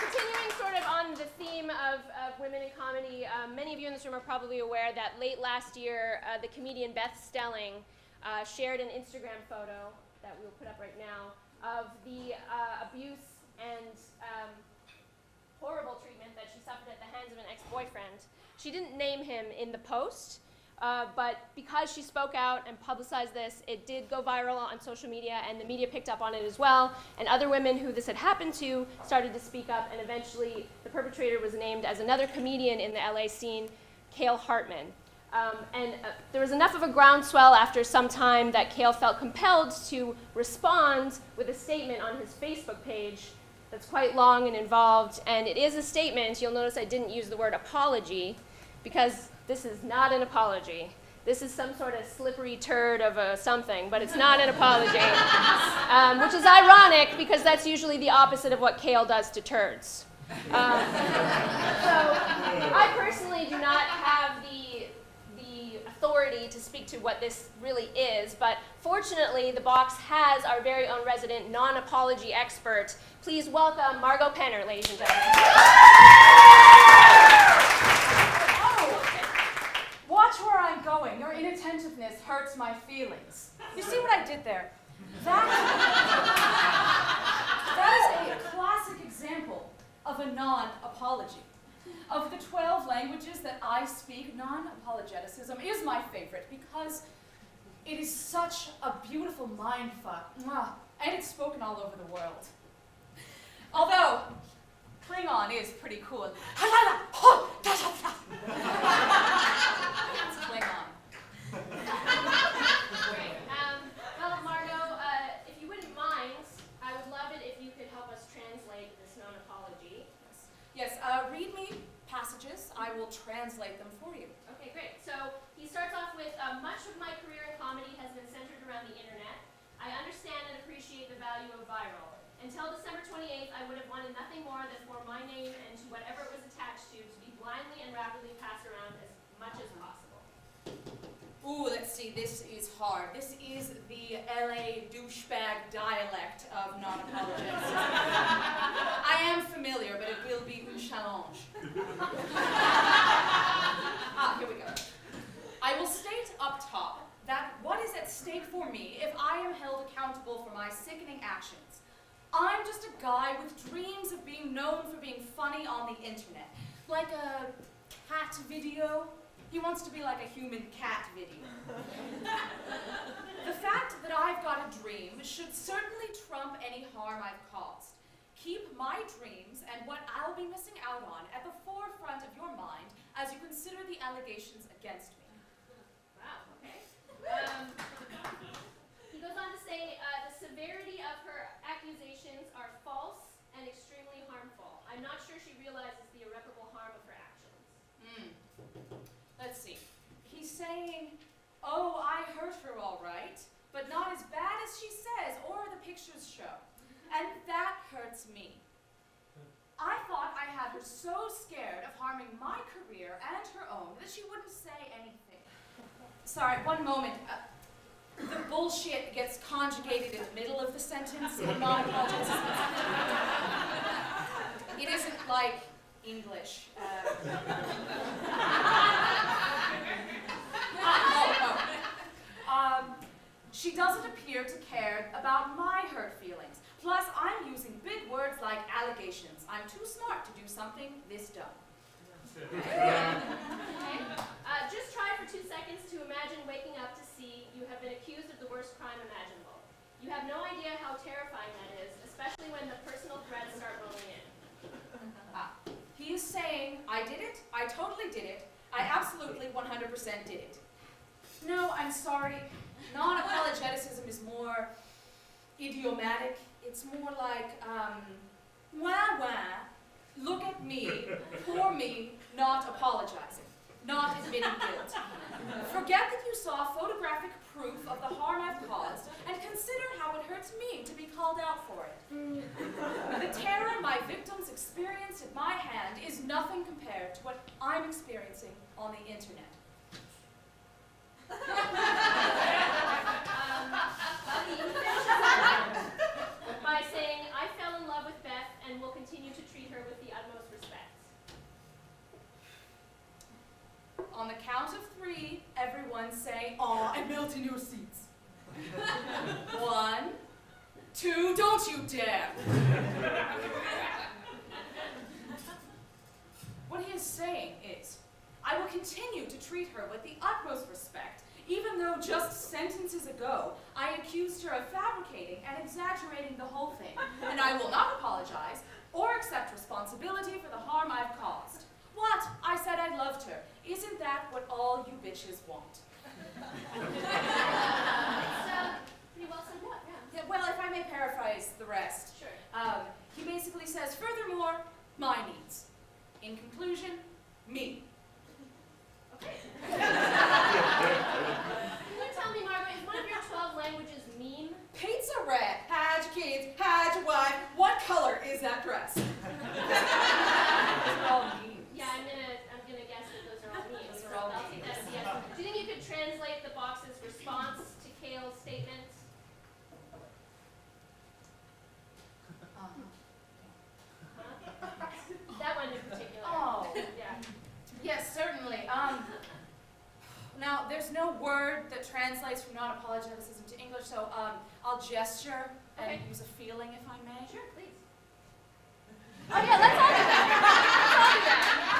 continuing sort of on the theme of women in comedy, many of you in this room are probably aware that late last year, the comedian Beth Stelling shared an Instagram photo that we'll put up right now of the abuse and horrible treatment that she suffered at the hands of an ex-boyfriend. She didn't name him in the post, but because she spoke out and publicized this, it did go viral on social media, and the media picked up on it as well. And other women who this had happened to started to speak up, and eventually the perpetrator was named as another comedian in the LA scene, Cale Hartman. There was enough of a groundswell after some time that Cale felt compelled to respond with a statement on his Facebook page that's quite long and involved. And it is a statement. You'll notice I didn't use the word apology, because this is not an apology. This is some sort of slippery turd of something, but it's not an apology, which is ironic because that's usually the opposite of what Cale does to turds. So I personally do not have the authority to speak to what this really is, but fortunately the box has our very own resident non-apology expert. Please welcome Margot Penner, ladies and gentlemen. Watch where I'm going. Your inattentiveness hurts my feelings. You see what I did there? That is a classic example of a non-apology. Of the 12 languages that I speak, non-apologeticism is my favorite because it is such a beautiful mindfuck. And it's spoken all over the world. Although, Klingon is pretty cool. That's Klingon. Great. Well, Margot, if you wouldn't mind, I would love it if you could help us translate this non-apology. Yes, read me passages. I will translate them for you. Okay, great. So he starts off with, much of my career in comedy has been centered around the internet. I understand and appreciate the value of viral. Until December 28th, I would have wanted nothing more than for my name and to whatever it was attached to be blindly and rapidly passed around as much as possible. Ooh, let's see, this is hard. This is the LA douchebag dialect of non-apologists. I am familiar, but it will be une challenge. Here we go. I will state up top that what is at stake for me if I am held accountable for my sickening actions. I'm just a guy with dreams of being known for being funny on the internet. Like a cat video. He wants to be like a human cat video. The fact that I've got a dream should certainly trump any harm I've caused. Keep my dreams and what I'll be missing out on at the forefront of your mind as you consider the allegations against me. Wow, okay. He goes on to say, the severity of her accusations are false and extremely harmful. I'm not sure she realizes the irreparable harm of her actions. Let's see. He's saying, oh, I hurt her all right, but not as bad as she says or the pictures show. And that hurts me. I thought I had her so scared of harming my career and her own that she wouldn't say anything. Sorry, one moment. The bullshit gets conjugated in the middle of the sentence in non-apologism. It isn't like English. She doesn't appear to care about my hurt feelings. Plus, I'm using big words like allegations. I'm too smart to do something this dumb. Okay. Just try for 2 seconds to imagine waking up to see you have been accused of the worst crime imaginable. You have no idea how terrifying that is, especially when the personal threats start rolling in. He is saying, I did it, I totally did it, I absolutely 100% did it. No, I'm sorry. Non-apologeticism is more idiomatic. It's more like, wah wah, look at me, poor me, not apologizing, not admitting guilt. Forget that you saw photographic proof of the harm I've caused, and consider how it hurts me to be called out for it. The terror my victims experienced at my hand is nothing compared to what I'm experiencing on the internet. He finishes by saying, I fell in love with Beth and will continue to treat her with the utmost respect. On the count of 3, everyone say, "Aw," and melt in your seats. 1, 2, don't you dare! What he is saying is, I will continue to treat her with the utmost respect, even though just sentences ago I accused her of fabricating and exaggerating the whole thing, and I will not apologize or accept responsibility for the harm I've caused. What? I said I loved her. Isn't that what all you bitches want? Pretty well summed up, yeah. Yeah, well, if I may paraphrase the rest. Sure. He basically says, furthermore, my needs. In conclusion, me. Okay. Can you tell me, Margaret, is one of your 12 languages meme? Pizza red. Had your kids, had your wife. What color is that dress? Those are all memes. Yeah, I'm gonna guess that those are all memes. Those are all I'll take that as a yes. Do you think you could translate the box's response to Kale's statement? That one in particular. Oh. Yeah. Yes, certainly. Now, there's no word that translates from non-apologeticism to English, so I'll gesture and Okay. use a feeling, if I may. Sure, please. Oh yeah, let's all do that. Let's all do that.